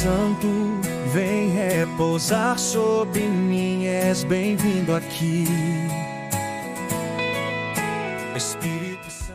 Santo, vem repousar sobre mim, és bem-vindo aqui. Espírito Santo.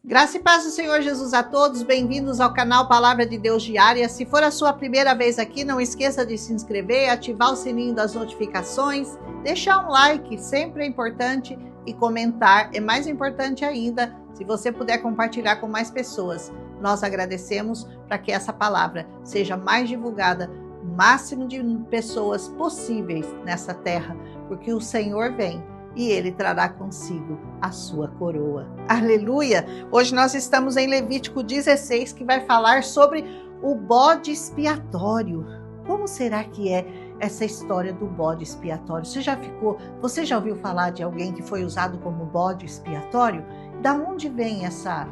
Graça e paz do Senhor Jesus a todos, bem-vindos ao canal Palavra de Deus Diária. Se for a sua primeira vez aqui, não esqueça de se inscrever, ativar o sininho das notificações, deixar um like, sempre é importante, e comentar é mais importante ainda, se você puder compartilhar com mais pessoas. Nós agradecemos para que essa palavra seja mais divulgada, o máximo de pessoas possíveis nessa terra, porque o Senhor vem e Ele trará consigo a sua coroa. Aleluia! Hoje nós estamos em Levítico 16, que vai falar sobre o bode expiatório. Como será que é essa história do bode expiatório? Você já ouviu falar de alguém que foi usado como bode expiatório? Da onde vem essa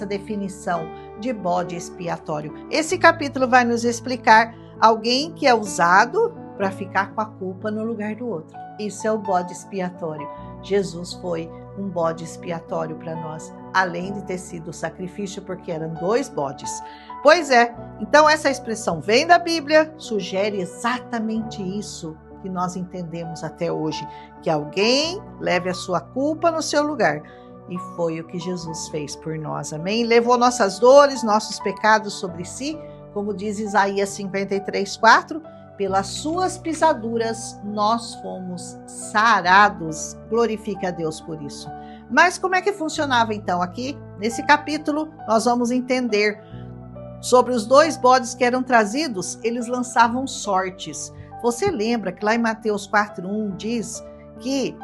definição de bode expiatório? Esse capítulo vai nos explicar alguém que é usado para ficar com a culpa no lugar do outro. Isso é o bode expiatório. Jesus foi um bode expiatório para nós, além de ter sido o sacrifício, porque eram 2 bodes. Pois é, então essa expressão vem da Bíblia, sugere exatamente isso que nós entendemos até hoje, que alguém leve a sua culpa no seu lugar. E foi o que Jesus fez por nós, amém? Levou nossas dores, nossos pecados sobre si, como diz Isaías 53:4, pelas suas pisaduras nós fomos sarados. Glorifica a Deus por isso. Mas como é que funcionava então? Aqui, nesse capítulo, nós vamos entender sobre os 2 bodes que eram trazidos, eles lançavam sortes. Você lembra que lá em Mateus 4:1 diz que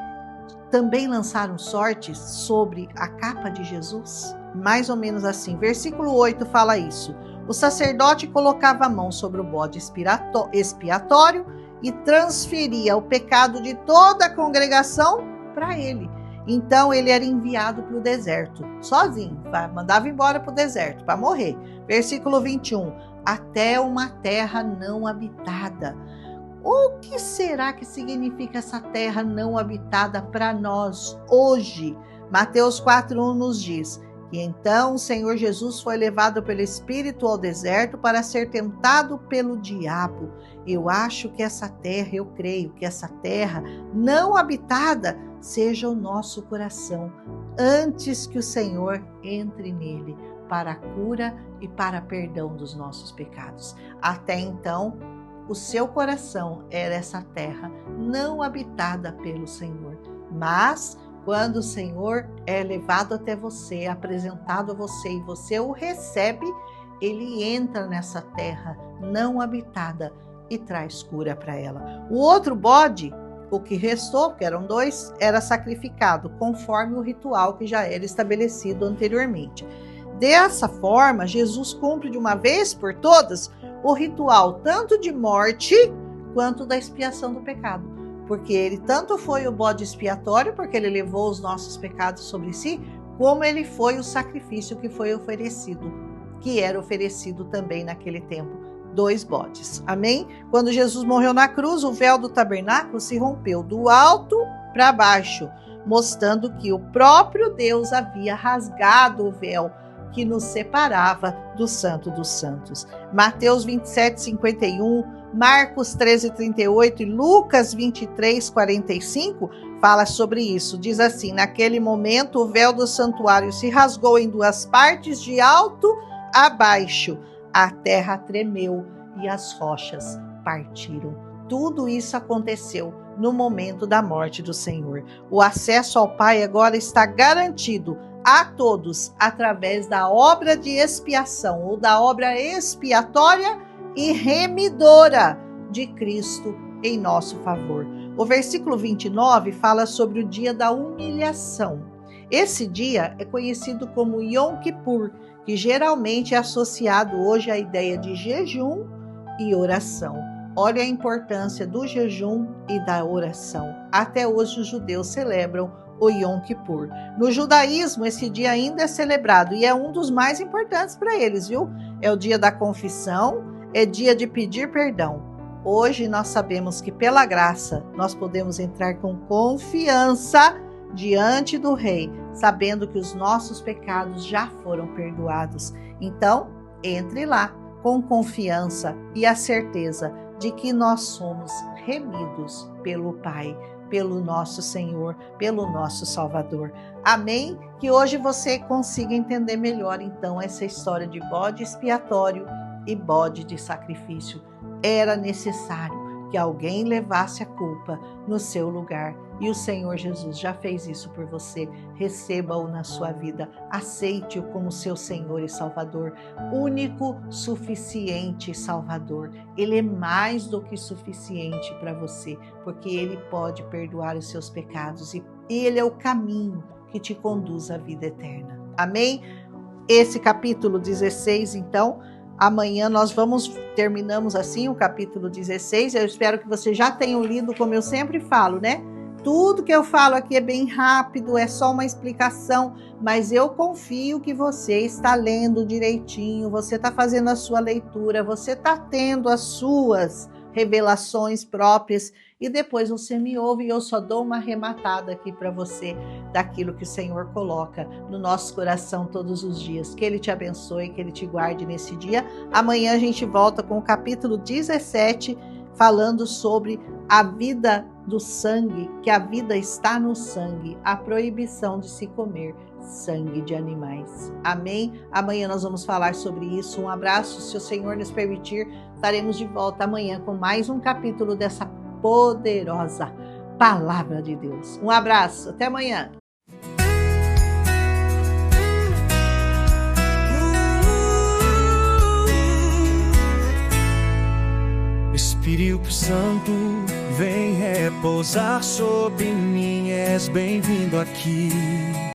também lançaram sortes sobre a capa de Jesus? Mais ou menos assim. Versículo 8 fala isso. O sacerdote colocava a mão sobre o bode expiatório e transferia o pecado de toda a congregação para ele. Então ele era enviado para o deserto, sozinho, mandava embora para o deserto para morrer. Versículo 21, até uma terra não habitada. O que será que significa essa terra não habitada para nós hoje? Mateus 4:1 nos diz que então o Senhor Jesus foi levado pelo Espírito ao deserto para ser tentado pelo diabo. Eu creio que essa terra não habitada seja o nosso coração, antes que o Senhor entre nele para a cura e para perdão dos nossos pecados. Até então, o seu coração era essa terra não habitada pelo Senhor. Mas quando o Senhor é levado até você, apresentado a você e você o recebe, ele entra nessa terra não habitada e traz cura para ela. O outro bode, o que restou, que eram 2, era sacrificado conforme o ritual que já era estabelecido anteriormente. Dessa forma, Jesus cumpre de uma vez por todas o ritual tanto de morte quanto da expiação do pecado. Porque ele tanto foi o bode expiatório, porque ele levou os nossos pecados sobre si, como ele foi o sacrifício que foi oferecido, que era oferecido também naquele tempo, 2 bodes. Amém? Quando Jesus morreu na cruz, o véu do tabernáculo se rompeu do alto para baixo, mostrando que o próprio Deus havia rasgado o véu que nos separava do Santo dos Santos. Mateus 27:51, Marcos 13:38 e Lucas 23:45 fala sobre isso. Diz assim: naquele momento o véu do santuário se rasgou em 2 partes, de alto a baixo. A terra tremeu e as rochas partiram. Tudo isso aconteceu no momento da morte do Senhor. O acesso ao Pai agora está garantido a todos através da obra de expiação ou da obra expiatória e remidora de Cristo em nosso favor. O versículo 29 fala sobre o dia da humilhação. Esse dia é conhecido como Yom Kippur, que geralmente é associado hoje à ideia de jejum e oração. Olha a importância do jejum e da oração. Até hoje os judeus celebram o Yom Kippur. No judaísmo, esse dia ainda é celebrado e é um dos mais importantes para eles, viu? É o dia da confissão, é dia de pedir perdão. Hoje nós sabemos que pela graça nós podemos entrar com confiança diante do Rei, sabendo que os nossos pecados já foram perdoados. Então, entre lá, com confiança e a certeza de que nós somos remidos pelo Pai, pelo nosso Senhor, pelo nosso Salvador. Amém? Que hoje você consiga entender melhor, então, essa história de bode expiatório e bode de sacrifício. Era necessário que alguém levasse a culpa no seu lugar. E o Senhor Jesus já fez isso por você. Receba-o na sua vida. Aceite-o como seu Senhor e Salvador. Único, suficiente Salvador. Ele é mais do que suficiente para você, porque Ele pode perdoar os seus pecados. E Ele é o caminho que te conduz à vida eterna. Amém? Esse capítulo 16, então, amanhã nós terminamos assim o capítulo 16. Eu espero que você já tenha lido, como eu sempre falo, né? Tudo que eu falo aqui é bem rápido, é só uma explicação, mas eu confio que você está lendo direitinho, você está fazendo a sua leitura, você está tendo as suas revelações próprias e depois você me ouve e eu só dou uma arrematada aqui para você daquilo que o Senhor coloca no nosso coração todos os dias. Que Ele te abençoe, que Ele te guarde nesse dia. Amanhã a gente volta com o capítulo 17, falando sobre a vida do sangue, que a vida está no sangue, a proibição de se comer sangue de animais. Amém? Amanhã nós vamos falar sobre isso. Um abraço, se o Senhor nos permitir, estaremos de volta amanhã com mais um capítulo dessa poderosa palavra de Deus. Um abraço, até amanhã. Espírito Santo, vem repousar sobre mim, és bem-vindo aqui.